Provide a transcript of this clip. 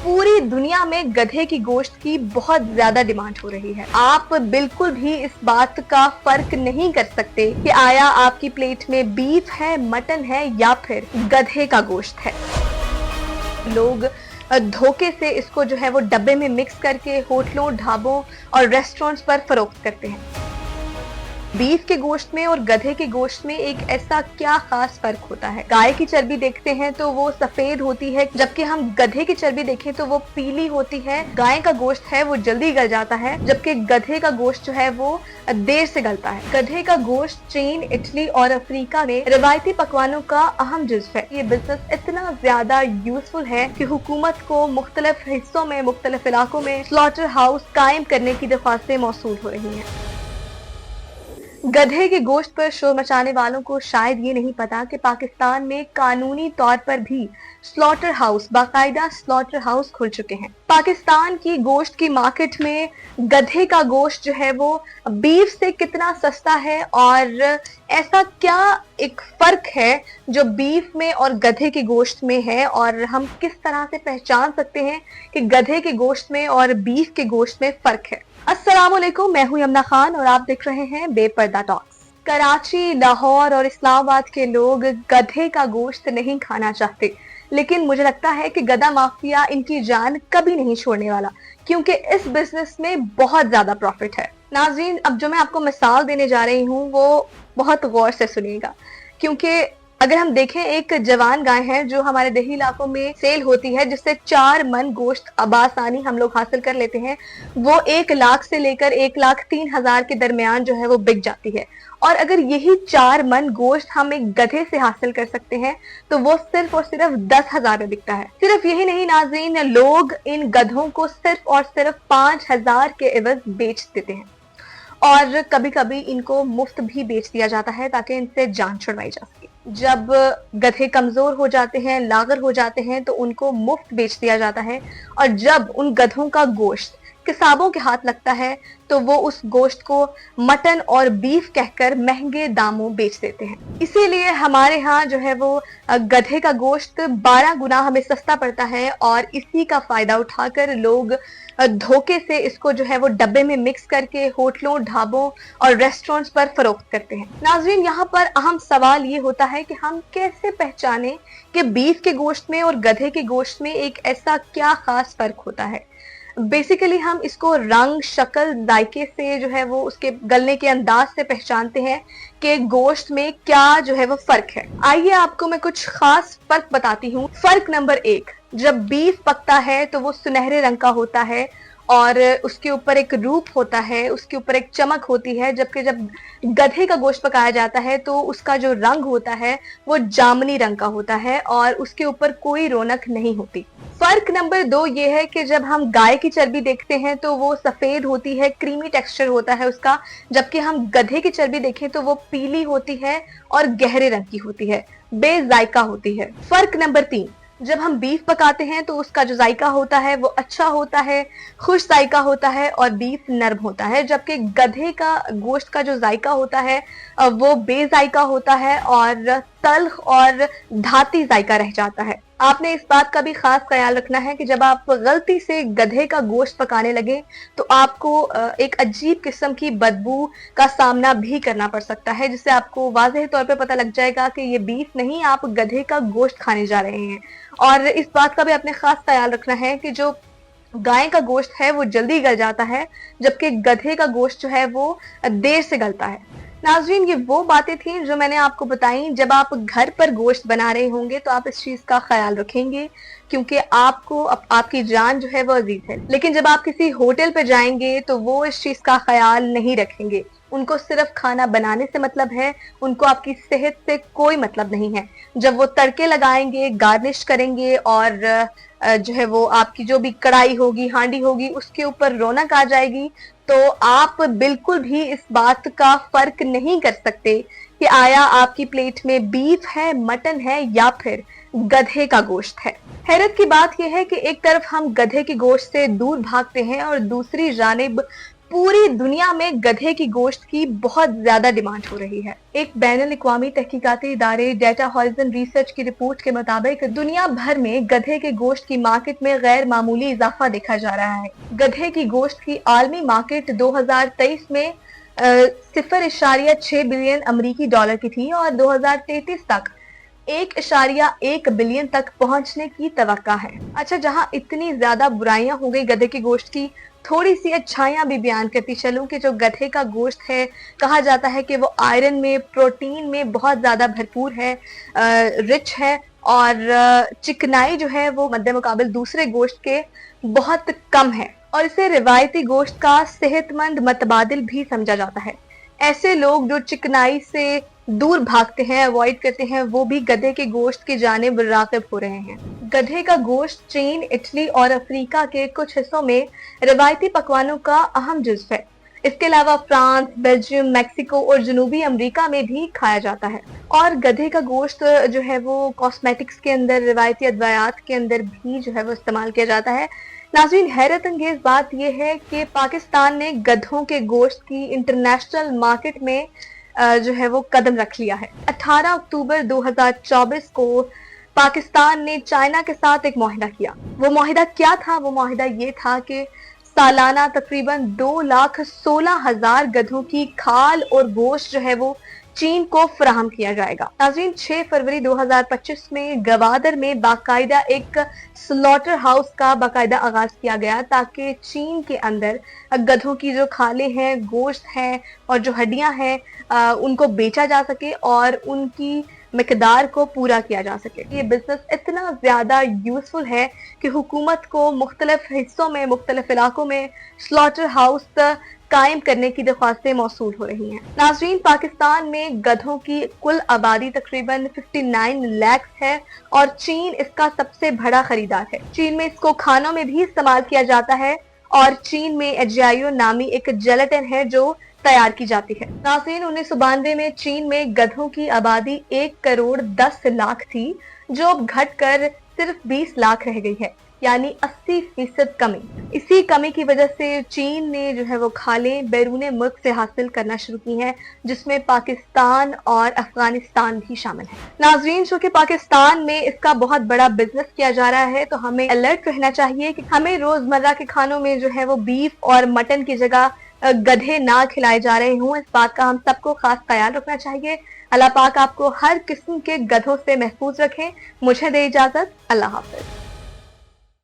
पूरी दुनिया में गधे की गोश्त की बहुत ज्यादा डिमांड हो रही है। आप बिल्कुल भी इस बात का फर्क नहीं कर सकते कि आया आपकी प्लेट में बीफ है, मटन है या फिर गधे का गोश्त है। लोग धोखे से इसको जो है वो डब्बे में मिक्स करके होटलों, ढाबों और रेस्टोरेंट्स पर फरोख्त करते हैं। बीफ के गोश्त में और गधे के गोश्त में एक ऐसा क्या खास फर्क होता है? गाय की चर्बी देखते हैं तो वो सफेद होती है, जबकि हम गधे की चर्बी देखें तो वो पीली होती है। गाय का गोश्त है वो जल्दी गल जाता है, जबकि गधे का गोश्त जो है वो देर से गलता है। गधे का गोश्त चीन, इटली और अफ्रीका में रिवायती पकवानों का अहम जुज़्व है। ये बिजनेस इतना ज्यादा यूजफुल है कि हुकूमत को मुख्तलिफ हिस्सों में, मुख्तलिफ इलाकों में स्लॉटर हाउस कायम करने की दरख्वास्तें मौसूल हो रही हैं। गधे के गोश्त पर शोर मचाने वालों को शायद ये नहीं पता कि पाकिस्तान में कानूनी तौर पर भी स्लॉटर हाउस, बाकायदा स्लॉटर हाउस खुल चुके हैं। पाकिस्तान की गोश्त की मार्केट में गधे का गोश्त जो है वो बीफ से कितना सस्ता है और ऐसा क्या एक फर्क है जो बीफ में और गधे के गोश्त में है, और हम किस तरह से पहचान सकते हैं कि गधे के गोश्त में और बीफ के गोश्त में फर्क है। अस्सलामुअलैकुम, मैं हूं यमुना खान और आप देख रहे हैं बेपर्दा टॉक्स। कराची, लाहौर और इस्लामाबाद के लोग गधे का गोश्त नहीं खाना चाहते, लेकिन मुझे लगता है कि गधा माफिया इनकी जान कभी नहीं छोड़ने वाला, क्योंकि इस बिजनेस में बहुत ज्यादा प्रॉफिट है। नाज़रीन, अब जो मैं आपको मिसाल देने जा रही हूँ वो बहुत गौर से सुनिएगा, क्योंकि अगर हम देखें, एक जवान गाय है जो हमारे देही इलाकों में सेल होती है, जिससे 4 मन गोश्त आसानी हम लोग हासिल कर लेते हैं। वो 1 लाख से लेकर 1,03,000 के दरमियान जो है वो बिक जाती है। और अगर यही 4 मन गोश्त हम एक गधे से हासिल कर सकते हैं तो वो सिर्फ और सिर्फ 10,000 में बिकता है। सिर्फ यही नहीं नाज़रीन, लोग इन गधों को सिर्फ और सिर्फ 5,000 के एवज बेच देते हैं, और कभी कभी इनको मुफ्त भी बेच दिया जाता है ताकि इनसे जान छुड़वाई जा सके। जब गधे कमजोर हो जाते हैं, लागर हो जाते हैं, तो उनको मुफ्त बेच दिया जाता है, और जब उन गधों का गोश्त किसाबों के हाथ लगता है तो वो उस गोश्त को मटन और बीफ कहकर महंगे दामों बेच देते हैं। इसीलिए हमारे यहाँ जो है वो गधे का गोश्त 12 गुना हमें सस्ता पड़ता है, और इसी का फायदा उठाकर लोग धोखे से इसको जो है वो डब्बे में मिक्स करके होटलों, ढाबों और रेस्टोरेंट्स पर फरोख्त करते हैं। नाज़रीन, यहाँ पर अहम सवाल ये होता है कि हम कैसे पहचाने कि बीफ के गोश्त में और गधे के गोश्त में एक ऐसा क्या खास फर्क होता है। बेसिकली हम इसको रंग, शक्ल, जायके से जो है वो उसके गलने के अंदाज से पहचानते हैं कि गोश्त में क्या जो है वो फर्क है। आइए आपको मैं कुछ खास फर्क बताती हूँ। फर्क नंबर 1, जब बीफ पकता है तो वो सुनहरे रंग का होता है और उसके ऊपर एक रूप होता है, उसके ऊपर एक चमक होती है, जबकि जब गधे का गोश्त पकाया जाता है तो उसका जो रंग होता है वो जामुनी रंग का होता है और उसके ऊपर कोई रौनक नहीं होती। फर्क नंबर 2 ये है कि जब हम गाय की चर्बी देखते हैं तो वो सफेद होती है, क्रीमी टेक्सचर होता है उसका, जबकि हम गधे की चर्बी देखें तो वो पीली होती है और गहरे रंग की होती है, बेजायका होती है। फर्क नंबर 3, जब हम बीफ पकाते हैं तो उसका जो जायका होता है वो अच्छा होता है, खुश जायका होता है और बीफ नर्म होता है, जबकि गधे का गोश्त का जो जायका होता है वो बेजायका होता है और तल्ख और धाती जायका रह जाता है। आपने इस बात का भी खास ख्याल रखना है कि जब आप गलती से गधे का गोश्त पकाने लगे तो आपको एक अजीब किस्म की बदबू का सामना भी करना पड़ सकता है, जिससे आपको वाज़ेह तौर पे पता लग जाएगा कि ये बीफ नहीं, आप गधे का गोश्त खाने जा रहे हैं। और इस बात का भी आपने खास ख्याल रखना है कि जो गाय का गोश्त है वो जल्दी गल जाता है, जबकि गधे का गोश्त जो है वो देर से गलता है। नाज़रीन, ये वो बातें थी जो मैंने आपको बताई। जब आप घर पर गोश्त बना रहे होंगे तो आप इस चीज का ख्याल रखेंगे, क्योंकि आपको आपकी जान जो है वो अजीज है। लेकिन जब आप किसी होटल पे जाएंगे तो वो इस चीज का ख्याल नहीं रखेंगे। उनको सिर्फ खाना बनाने से मतलब है, उनको आपकी सेहत से कोई मतलब नहीं है। जब वो तड़के लगाएंगे, गार्निश करेंगे और जो है वो आपकी जो भी कढ़ाई होगी, हांडी होगी, उसके ऊपर रौनक आ जाएगी, तो आप बिल्कुल भी इस बात का फर्क नहीं कर सकते कि आया आपकी प्लेट में बीफ है, मटन है या फिर गधे का गोश्त है। हैरत की बात यह है कि एक तरफ हम गधे के गोश्त से दूर भागते हैं और दूसरी जानिब पूरी दुनिया में गधे की गोश्त की बहुत ज्यादा डिमांड हो रही है। एक बैनुल-अक़वामी तहकीकाती इदारे डेटा हॉरिज़न रिसर्च की रिपोर्ट के मुताबिक दुनिया भर में गधे के गोश्त की मार्केट में गैर मामूली इजाफा देखा जा रहा है। गधे की गोश्त की आलमी मार्केट 2023 में 0.6 बिलियन अमरीकी डॉलर की थी और 2033 तक 1.1 बिलियन तक पहुंचने की तवक्का है। अच्छा, जहां इतनी ज्यादा बुराइयां हो गई गधे के गोश्त की, थोड़ी सी अच्छाइयां भी बयान करती चलूं कि जो गधे का गोश्त है, कहा जाता है कि वो आयरन में, प्रोटीन में बहुत ज्यादा भरपूर है, रिच है और चिकनाई जो है वो मद्दे मुकाबिल दूसरे गोश्त के बहुत कम है और इसे रिवायती गोश्त का सेहतमंद मतबादिल भी समझा जाता है। ऐसे लोग जो चिकनाई से दूर भागते हैं, अवॉइड करते हैं, वो भी गधे के गोश्त की जानिब राग़िब हो रहे हैं। गधे का गोश्त चीन, इटली और अफ्रीका के कुछ हिस्सों में रिवायती पकवानों का अहम जुज़्व है। इसके अलावा फ्रांस, बेल्जियम, मेक्सिको और जनूबी अमेरिका में भी खाया जाता है। और गधे का गोश्त जो है वो कॉस्मेटिक्स के अंदर, रिवायती अदवायात के अंदर भी जो है वो इस्तेमाल किया जाता है। नाज़रीन, हैरत अंगेज बात यह है कि पाकिस्तान ने गधों के गोश्त की इंटरनेशनल मार्केट में जो है वो कदम रख लिया है। 18 अक्टूबर 2024 को पाकिस्तान ने चाइना के साथ एक मुआहिदा किया। वो मुआहिदा क्या था? वो मुआहिदा ये था कि सालाना तकरीबन 2,16,000 गधों की खाल और गोश्त जो है वो चीन को फराहम किया जाएगा। नाज़रीन, 6 फरवरी 2025 में गवादर में बाकायदा एक स्लॉटर हाउस का बाकायदा आगाज किया गया ताकि चीन के अंदर गधों की जो खालें हैं, गोश्त है और जो हड्डियां हैं उनको बेचा जा सके और उनकी मिकदार को पूरा किया जा सके। ये बिजनेस इतना ज्यादा यूजफुल है कि हुकूमत को मुख्तलिफ हिस्सों में, मुख्तलिफ इलाकों में स्लॉटर हाउस कायम करने की दरख्वास्तें मौसूल हो रही हैं। नाज़रीन, पाकिस्तान में गधों की कुल आबादी तकरीबन 59 लाख है और चीन इसका सबसे बड़ा खरीदार है। चीन में इसको खानों में भी इस्तेमाल किया जाता है और चीन में एजियायो नामी एक जेलेटिन है जो तैयार की जाती है। नाज़रीन, 1992 में चीन में गधों की आबादी 1,10,00,000 थी, जो अब घटकर सिर्फ 20 लाख रह गई है, यानी 80% कमी। इसी कमी की वजह से चीन ने जो है वो खालें बैरूने मुल्क से हासिल करना शुरू की हैं, जिसमें पाकिस्तान और अफगानिस्तान भी शामिल है। नाज़रीन, चूंकि पाकिस्तान में इसका बहुत बड़ा बिजनेस किया जा रहा है, तो हमें अलर्ट रहना चाहिए कि हमें रोजमर्रा के खानों में जो है वो बीफ और मटन की जगह गधे ना खिलाए जा रहे हों। इस बात का हम सबको खास ख्याल रखना चाहिए। अल्लाह पाक आपको हर किस्म के गधों से महफूज रखें। मुझे दे इजाजत। अल्लाह हाफिज।